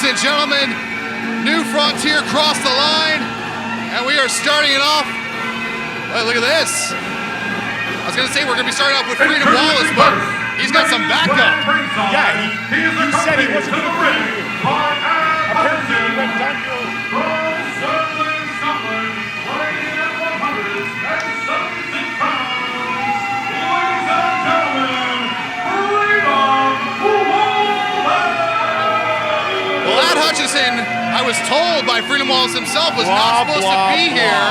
Ladies and gentlemen, new frontier crossed the line, and we are starting it off. Wait, look at this. I was gonna say we're gonna be starting off with Freedom Wallace, but he's got some backup. Yeah, he said he wasn't gonna bring you. Apparently he went down to I was told by Freedom Wallace himself was not supposed to be here,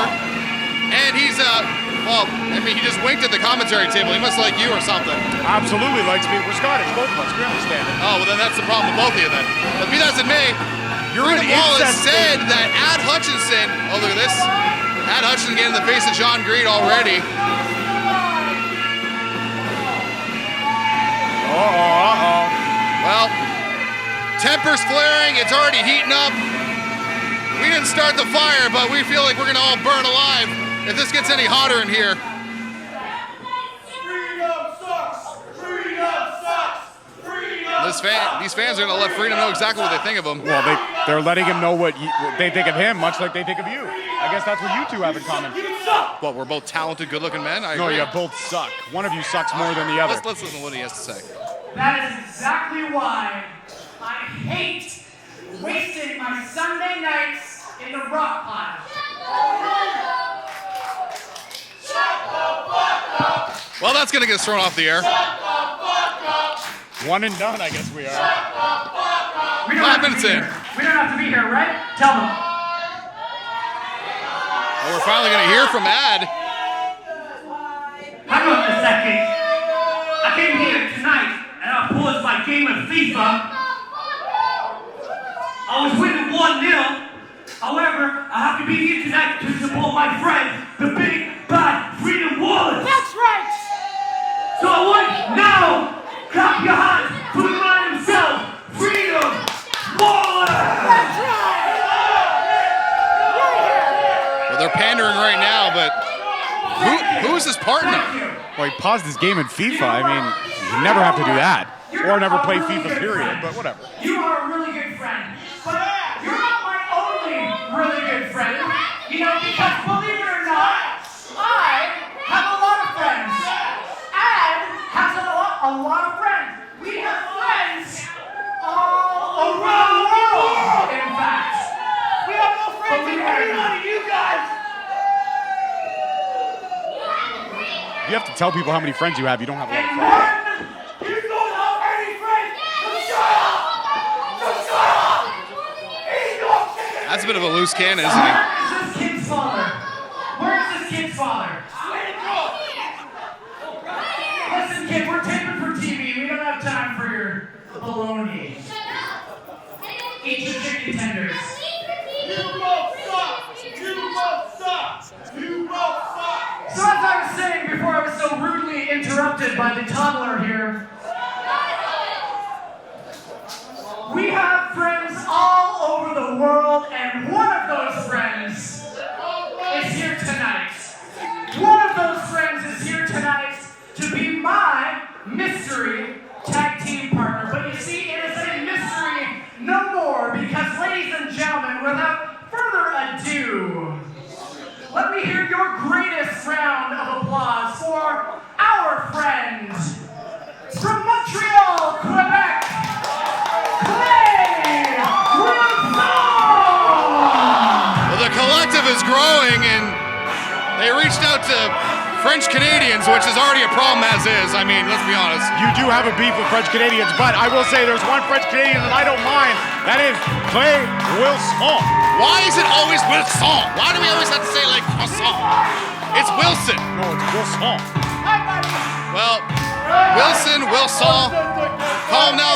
and he's well, I mean, he just winked at the commentary table. He must like you or something. Absolutely likes me. We're Scottish, both of us. We understand it. Oh, well then that's the problem with both of you then. But be that as it may, Freedom Wallace said that Ad Hutchinson. Oh, look at this. Ad Hutchinson getting in the face of John Greed already. Well, tempers flaring, it's already heating up. We didn't start the fire, but we feel like we're gonna all burn alive if this gets any hotter in here. Freedom sucks! Freedom sucks! Freedom These fans are gonna let Freedom know exactly what they think of him. Well, they're letting him know what they think of him, much like they think of you. I guess that's what you two have in common. Well, we're both talented, good-looking men. No, you both suck. One of you sucks more than the other. Let's listen to what he has to say. That is exactly why I hate wasting my Sunday nights in the Rockpile. Well, that's gonna get us thrown off the air. One and done, I guess we are. We don't 5 minutes in. We don't have to be here, right? Tell them. Well, we're finally gonna hear from Ad. Hang on a second. I came here tonight and I paused my game of FIFA. I was winning 1-0. However, I have to be here tonight to support my friend, the big bad Freedom Wallace. That's right. So I want now, clap your hands for the man himself, Freedom Wallace. That's right. Well, they're pandering right now, but who is his partner? Well, he paused his game in FIFA. I mean, you never have to do that. Or never play FIFA, period, but whatever. You are a really good friend, but you're not my only really good friend. You know, because believe it or not, I have a lot of friends. Ad has a lot of friends. We have friends all around the world, in fact. We have no friends in any one of you guys. You have to tell people how many friends you have. You don't have a lot of And friends. you don't have any friends. So shut up. So shut up. He's not taking That's a bit of a loose cannon, isn't Where he? is this kid's father? Where is this kid's father? Listen, kid, we're taping for TV. We don't have time for your baloney. Eat your chicken tenders. You both suck! You both suck! You both suck! So as I was saying before I was so rudely interrupted by the toddler here, we have friends all over the world, and one of those friends is here tonight. One of those friends is here tonight to be my mystery tag team partner. But you see, it is a mystery no more, because ladies and gentlemen, without further ado, let me hear your greatest round of applause for our friend from Montreal, Quebec, Clay Wilson! Well, the collective is growing, and they reached out to French Canadians, which is already a problem as is. I mean, let's be honest. You do have a beef with French Canadians, but I will say there's one French Canadian that I don't mind. That is Clay Wilson. Why is it always Wilson? Why do we always have to say like croissant? It's Wilson. No, it's Wilson. Well, Wilson, call him now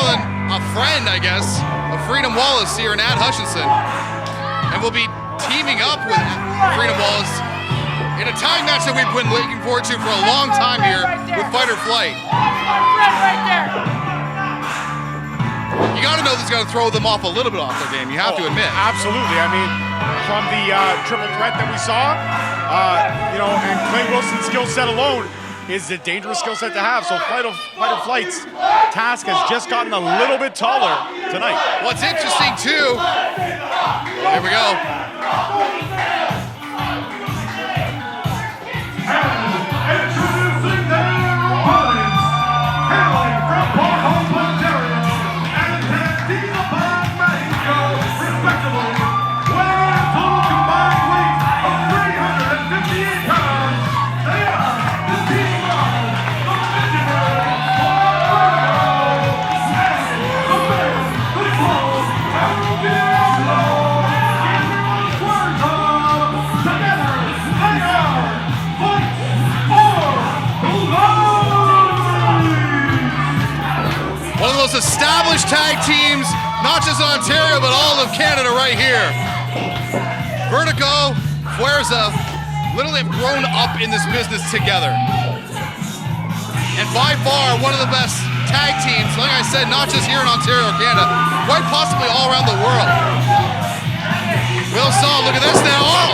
a friend, I guess, of Freedom Wallace here in Ad Hutchinson. And we'll be teaming up with Freedom Wallace in a tag match that we've been looking forward to for a long time here with Fight or Flight. You gotta know this is gonna throw them off a little bit off their game, you have to admit. Absolutely. I mean, from the triple threat that we saw, and Clay Wilson's skill set alone, is a dangerous skill set to have. So fight or flight's task has just gotten a little bit taller tonight. What's interesting too, here we go. Introducing their opponents, hailing from Vaughn Vertigo and Cantina Mexico, respectively, weighing a total combined weight of 358 pounds. They are the team of the Visionary, the man, the close, and the Fuerza. Together, they are Fight for One of the most established tag teams, not just in Ontario, but all of Canada right here. Vertigo, Fuerza, literally have grown up in this business together. And by far, one of the best tag teams, like I said, not just here in Ontario or Canada, quite possibly all around the world. Wilson, look at this now. Oh!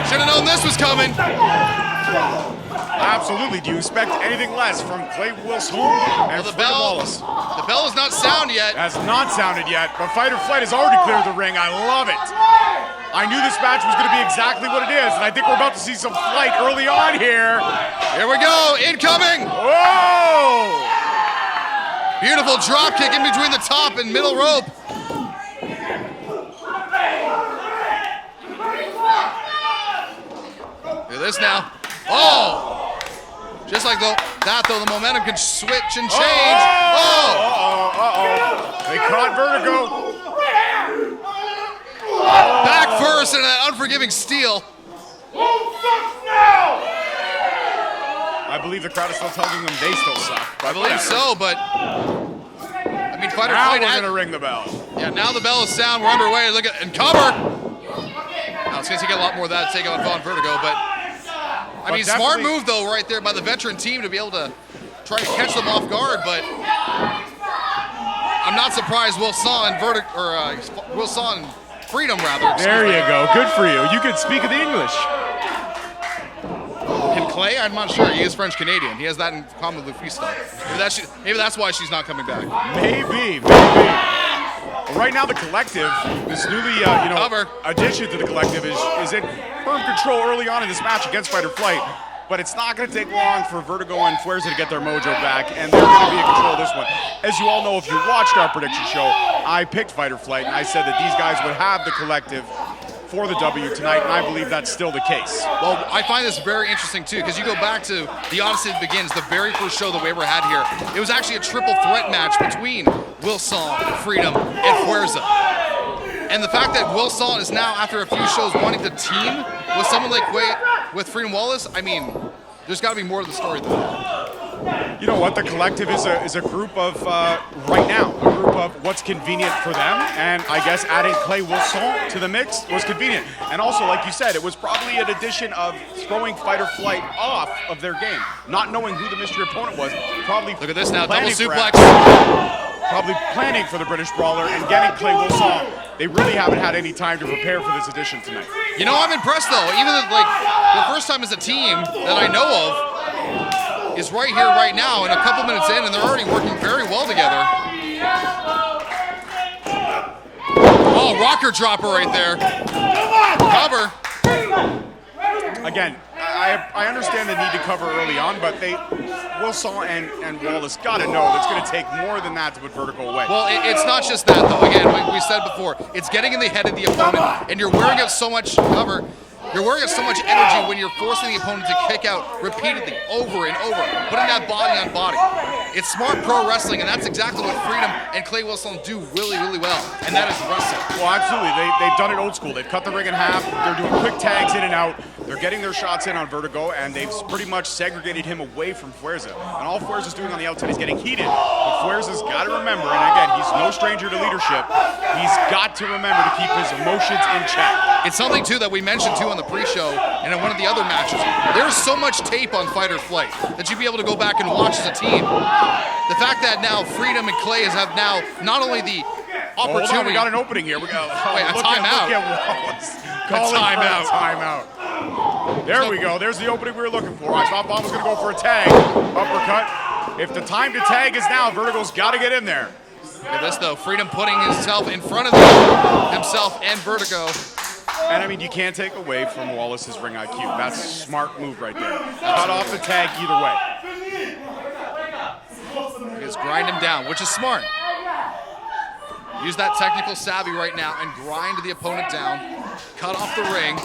Should have known this was coming. Absolutely. Do you expect anything less from Clay Wilson and The Freedom Wallace? bell is not sound yet. Has not sounded yet, but Fight or Flight has already cleared the ring. I love it. I knew this match was going to be exactly what it is, and I think we're about to see some flight early on here. Here we go, incoming. Whoa! Beautiful drop kick in between the top and middle rope. Look at this now. Oh! Just like that though, the momentum can switch and change. They caught Vertigo. Back first and that unforgiving steal. I believe the crowd is still telling them they still suck. I believe so, but I mean, Fight or Now Flight. we're gonna ring the bell. Yeah, now the bell is sound. We're underway. Look at and cover. Now it's gonna take a lot more of that to take out Vaughn Vertigo, but I mean, smart move though, right there by the veteran team to be able to try to catch them off guard. But I'm not surprised Wilson Wilson Freedom rather. There you go. Good for you. You can speak the English. Can Clay? I'm not sure. He is French Canadian. He has that in common with Lufisto. Maybe that's why she's not coming back. Maybe. Right now, the collective, this newly addition to the collective, is in firm control early on in this match against Fight or Flight. But it's not going to take long for Vertigo and Fuerza to get their mojo back, and they're going to be in control of this one. As you all know, if you watched our prediction show, I picked Fight or Flight, and I said that these guys would have the collective for the W tonight, and I believe that's still the case. Well, I find this very interesting too, because you go back to The Odyssey Begins, the very first show that we ever had here. It was actually a triple threat match between Wilson, Freedom, and Fuerza. And the fact that Wilson is now, after a few shows, wanting to team with someone like with Freedom Wallace, I mean, there's got to be more to the story than that. You know what? The collective is a group of, right now, a group of what's convenient for them. And I guess adding Clay Wilson to the mix was convenient. And also, like you said, it was probably an addition of throwing Fight or Flight off of their game. Not knowing who the mystery opponent was. Probably look at this now, double suplex. Probably planning for the British Brawler and getting Clay Wilson. They really haven't had any time to prepare for this edition tonight. You know, I'm impressed though. Even like the first time as a team that I know of is right here, right now, and a couple minutes in, and they're already working very well together. Oh, rocker dropper right there. Cover. Again, I understand the need to cover early on, but Wilson and Wallace got to know it's going to take more than that to put Vertigo away. Well, it's not just that, though. Again, we said before, it's getting in the head of the opponent, and you're wearing out so much cover. You're wearing out so much energy when you're forcing the opponent to kick out repeatedly, over and over, putting that body on body. It's smart pro wrestling, and that's exactly what Freedom and Clay Wilson do really, really well, and that is wrestling. Well, absolutely. They've done it old school. They've cut the ring in half. They're doing quick tags in and out. They're getting their shots in on Vertigo, and they've pretty much segregated him away from Fuerza. And all Fuerza's doing on the outside is getting heated. But Fuerza's got to remember, and again, he's no stranger to leadership, he's got to remember to keep his emotions in check. It's something, too, that we mentioned, too, on the pre-show and in one of the other matches. There's so much tape on Fight or Flight that you'd be able to go back and watch as a team. The fact that now Freedom and Clay have now not only the opportunity... Hold on, we got an opening here. We got wait, a timeout. Look at Wallace. Call timeout. timeout. There we go. There's the opening we were looking for. I thought Vaughn was going to go for a tag. Uppercut. If the time to tag is now, Vertigo's got to get in there. Look at this, though. Freedom putting himself in front of himself and Vertigo. And, I mean, you can't take away from Wallace's ring IQ. That's a smart move right there. Cut off the tag either way. Just grind him down, which is smart. Use that technical savvy right now and grind the opponent down. Cut off the ring,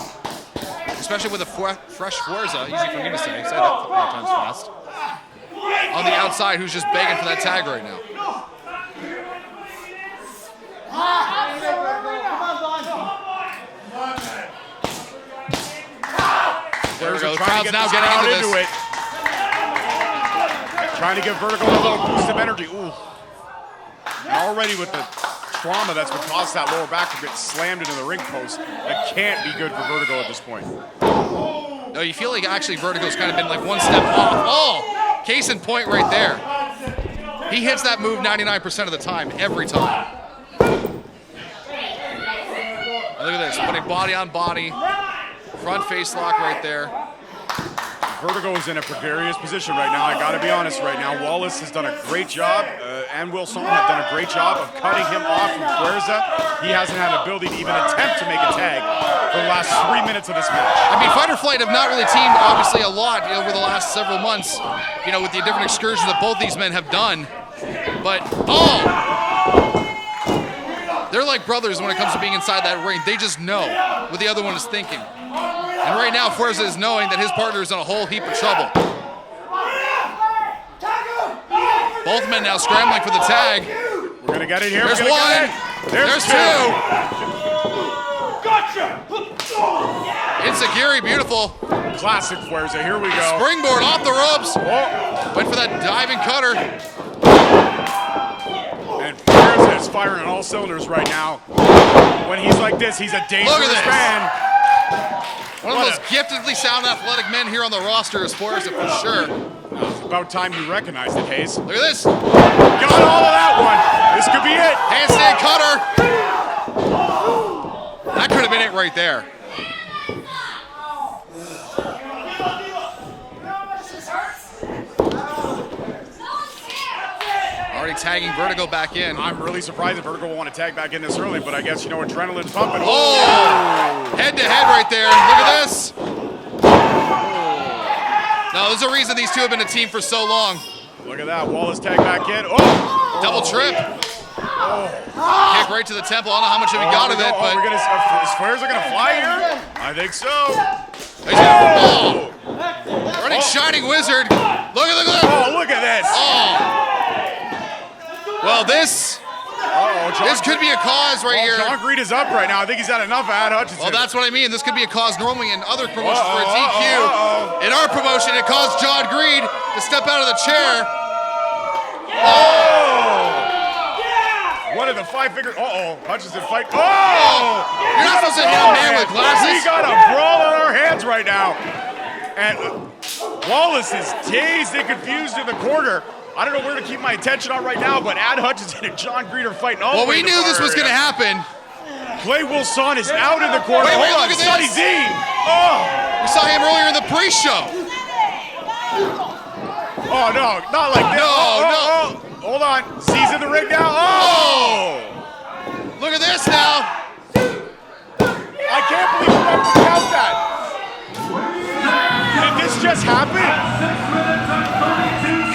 especially with a fresh Fuerza. Easy for me to say that 5 times fast. On the outside, who's just begging for that tag right now. There we go. The crowd's now getting into this. Trying to give Vertigo a little boost of energy. Ooh. Already with the trauma that's been caused that lower back from getting slammed into the ring post, that can't be good for Vertigo at this point. No, you feel like actually Vertigo's kind of been like one step off. Oh, case in point right there. He hits that move 99% of the time, every time. Look at this, putting body on body. Front face lock right there. Vertigo is in a precarious position right now. I got to be honest right now. Wallace has done a great job, and Wilson have done a great job of cutting him off from Fuerza. He hasn't had the ability to even attempt to make a tag for the last 3 minutes of this match. I mean, Fight or Flight have not really teamed, obviously, a lot over the last several months, you know, with the different excursions that both these men have done. But, oh! They're like brothers when it comes to being inside that ring. They just know what the other one is thinking. And right now, Fuerza is knowing that his partner is in a whole heap of trouble. Both men now scrambling for the tag. We're going to get it here. There's one. There's two. Gotcha! Insecurity, beautiful. Classic Fuerza. Here we go. Springboard off the ropes. Oh. Went for that diving cutter. And Fuerza is firing on all cylinders right now. When he's like this, he's a dangerous man. One of the most giftedly sound athletic men here on the roster is Fuerza for sure. It's about time you recognized it, Hayes. Look at this. Got all of that one. This could be it. Handstand cutter. That could have been it right there. Already tagging Vertigo back in. I'm really surprised that Vertigo will want to tag back in this early, but I guess, you know, adrenaline's pumping. Oh! Head to head right there. Look at this. No, there's a reason these two have been a team for so long. Look at that. Wallace tag back in. Oh! Double trip. Oh. Kick right to the temple. I don't know how much of he got of it, but... Is Fuerza going to fly here? I think so. Oh! Running Shining Wizard. Look at that. Oh, look at this. Oh! Well, this could be a cause right here. John Greed is up right now. I think he's had enough of Ad Hutchinson. Well, that's what I mean. This could be a cause normally in other promotions for a DQ. In our promotion, it caused John Greed to step out of the chair. One of the 5 fingers. Hutchinson fight. Oh! You're not supposed to hit a man with glasses. We got a brawl on our hands right now. And Wallace is dazed and confused in the corner. I don't know where to keep my attention on right now, but Ad Hutchinson and John Greed are fighting all the way. Well, we knew this was going to happen. Clay Wilson is out in the corner. Wait, look at Sonny this. Z. Oh! We saw him earlier in the pre-show. Oh, no, not like this. No. Hold on. Z's in the ring now. Oh! Look at this now. I can't believe we're about to count that. Did this just happen?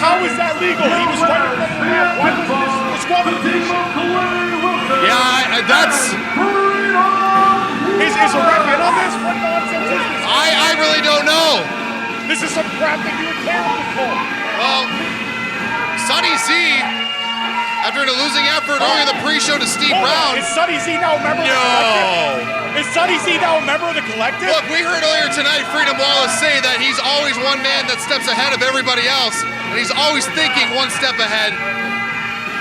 How is that legal? He was fighting for the man. Why was this disqualification? Yeah, that's... Is a ref in on this? What nonsense is this? I really don't know. This is some crap that you were careful for. Well, Sonny Z, after a losing effort earlier in the pre-show to Steve Brown... Is Sonny Z now a member of the collective? Is Sonny Z now a member of the collective? Look, we heard earlier tonight Freedom Wallace say that he's always one man that steps ahead of everybody else, and he's always thinking one step ahead.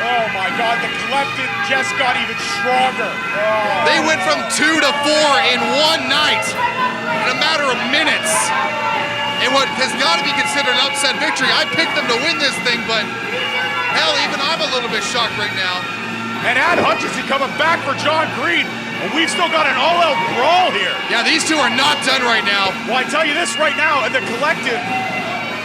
Oh my God, the collective just got even stronger. Oh. They went from 2 to 4 in one night, in a matter of minutes. In what has got to be considered an upset victory. I picked them to win this thing, but hell, even I'm a little bit shocked right now. And Ad Hutchinson coming back for John Greed. And we've still got an all-out brawl here. Yeah, these two are not done right now. Well, I tell you this right now, and the collective,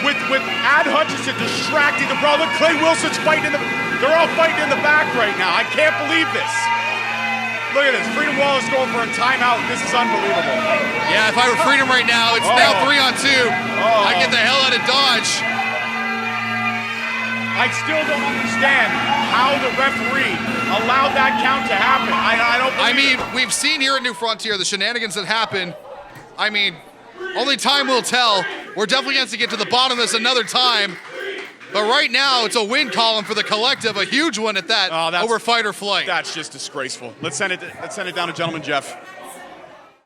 with Ad Hutchinson distracting the brawl. Look, Clay Wilson's fighting they're all fighting in the back right now. I can't believe this. Look at this, Freedom Wallace going for a timeout. This is unbelievable. Yeah, if I were Freedom right now, it's now 3-on-2. I get the hell out of Dodge. I still don't understand how the referee allowed that count to happen. I don't believe it. We've seen here at New Frontier the shenanigans that happen. I mean, only time will tell. We're definitely going to get to the bottom of this another time. But right now, it's a win column for the collective, a huge one at that, over fight or flight. That's just disgraceful. Let's send it down to Gentleman Jeff.